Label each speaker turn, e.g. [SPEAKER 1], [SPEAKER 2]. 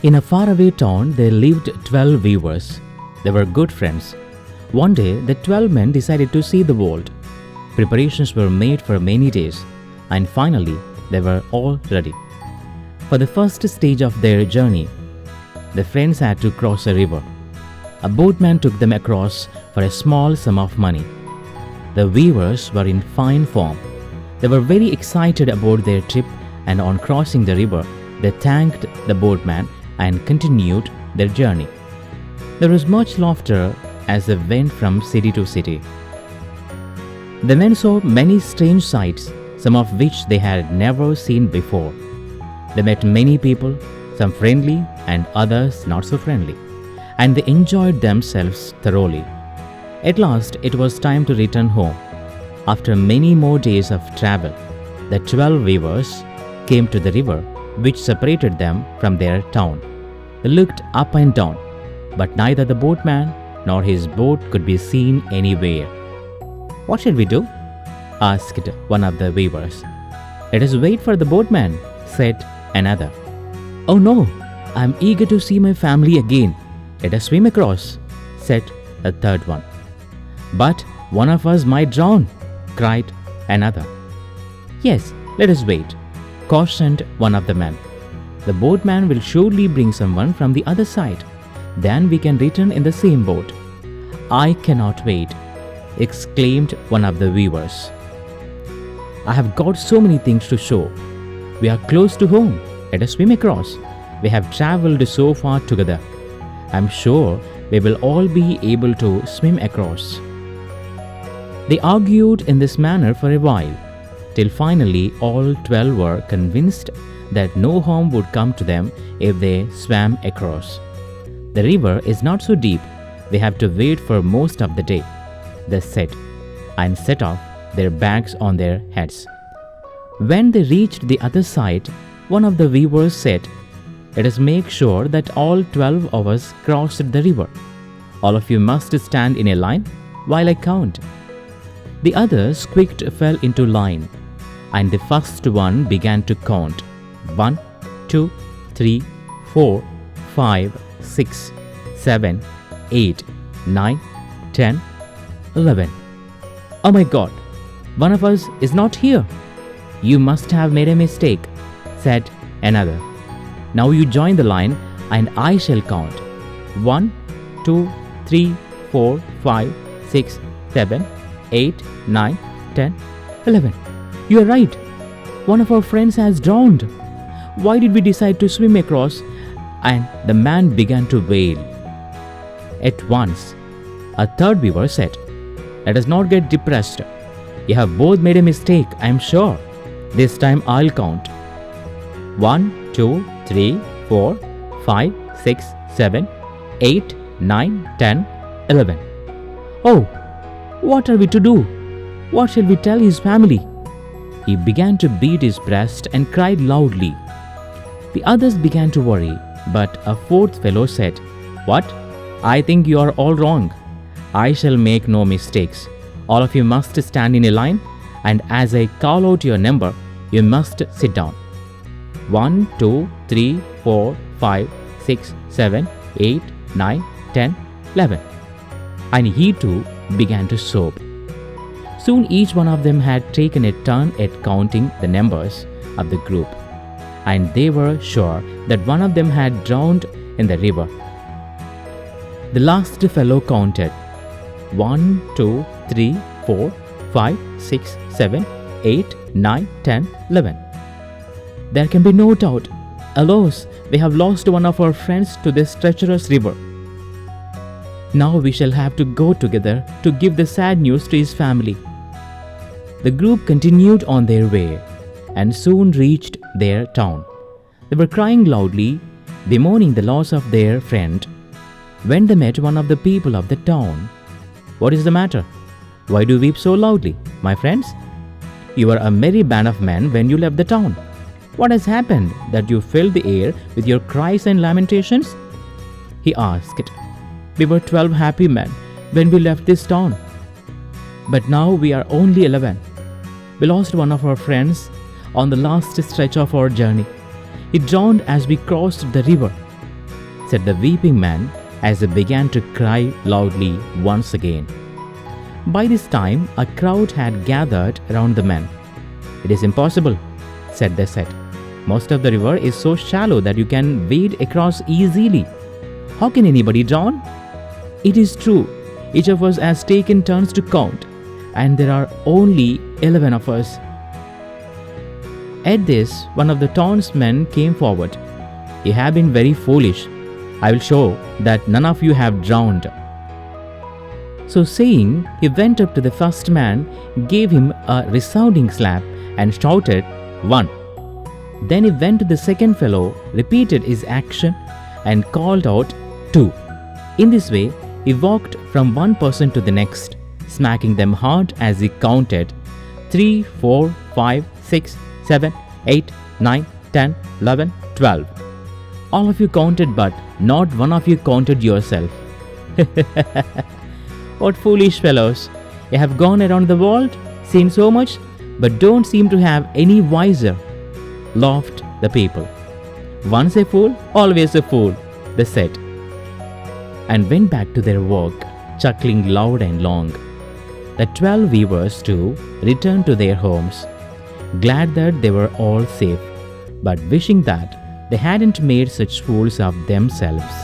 [SPEAKER 1] In a faraway town, there lived 12 weavers. They were good friends. One day, the 12 men decided to see the world. Preparations were made for many days, and finally, they were all ready. For the first stage of their journey, the friends had to cross a river. A boatman took them across for a small sum of money. The weavers were in fine form. They were very excited about their trip, and on crossing the river, they thanked the boatman and continued their journey. There was much laughter as they went from city to city. The men saw many strange sights, some of which they had never seen before. They met many people, some friendly and others not so friendly, and they enjoyed themselves thoroughly. At last, it was time to return home. After many more days of travel, the 12 weavers came to the river which separated them from their town. They looked up and down, but neither the boatman nor his boat could be seen anywhere. "What shall we do?" asked one of the weavers. "Let us wait for the boatman," said another. "Oh no, I am eager to see my family again. Let us swim across," said a third one. "But one of us might drown," cried another. "Yes, let us wait," cautioned one of the men. "The boatman will surely bring someone from the other side. Then we can return in the same boat." "I cannot wait," exclaimed one of the weavers. "I have got so many things to show. We are close to home. Let us swim across. We have traveled so far together. I am sure we will all be able to swim across." They argued in this manner for a while, till finally all 12 were convinced that no harm would come to them if they swam across. "The river is not so deep. We have to wait for most of the day," they said, and set off, their bags on their heads. When they reached the other side, one of the weavers said, "Let us make sure that all 12 of us crossed the river. All of you must stand in a line while I count." The others quick fell into line, and the first one began to count. 1, 2, 3, 4, 5, 6, 7, 8, 9, 10, 11. "Oh my God, one of us is not here. You must have made a mistake," said another. "Now you join the line and I shall count. 1, 2, 3, 4, 5, 6, 7, 8, 9, 10, 11. You are right. One of our friends has drowned. Why did we decide to swim across?" And the man began to wail. At once, a third weaver said, "Let us not get depressed. You have both made a mistake, I am sure. This time I'll count. 1, 2, 3, 4, 5, 6, 7, 8, 9, 10, 11. Oh, what are we to do? What shall we tell his family?" He began to beat his breast and cried loudly. The others began to worry, but a fourth fellow said, "What? I think you are all wrong. I shall make no mistakes. All of you must stand in a line, and as I call out your number, you must sit down. 1, 2, 3, 4, 5, 6, 7, 8, 9, 10, 11. And he too began to sob. Soon each one of them had taken a turn at counting the numbers of the group, and they were sure that one of them had drowned in the river. The last fellow counted 1, 2, 3, 4, 5, 6, 7, 8, 9, 10, 11. There can be no doubt. Alas, we have lost one of our friends to this treacherous river. Now we shall have to go together to give the sad news to his family." The group continued on their way and soon reached their town. They were crying loudly, bemoaning the loss of their friend, when they met one of the people of the town. "What is the matter? Why do you weep so loudly, my friends? You were a merry band of men when you left the town. What has happened that you filled the air with your cries and lamentations?" he asked. "We were 12 happy men when we left this town, but now we are only 11. We lost one of our friends on the last stretch of our journey. He drowned as we crossed the river. said the weeping man as he began to cry loudly once again. By this time, a crowd had gathered around the men. "It is impossible," said they said. "Most of the river is so shallow that you can wade across easily. How can anybody drown?" "It is true. Each of us has taken turns to count, and there are only 11 of us." At this, one of the townsmen came forward. "You have been very foolish. I will show that none of you have drowned." So saying, he went up to the first man, gave him a resounding slap, and shouted, "One." Then he went to the second fellow, repeated his action, and called out, "Two." In this way, he walked from one person to the next, smacking them hard as he counted 3, 4, 5, 6, 7, 8, 9, 10, 11, 12. All of you counted, but not one of you counted yourself. "What foolish fellows! You have gone around the world, seen so much, but don't seem to have any wiser," laughed the people. "Once a fool, always a fool," they said, and went back to their work, chuckling loud and long. The 12 weavers too returned to their homes, glad that they were all safe, but wishing that they hadn't made such fools of themselves.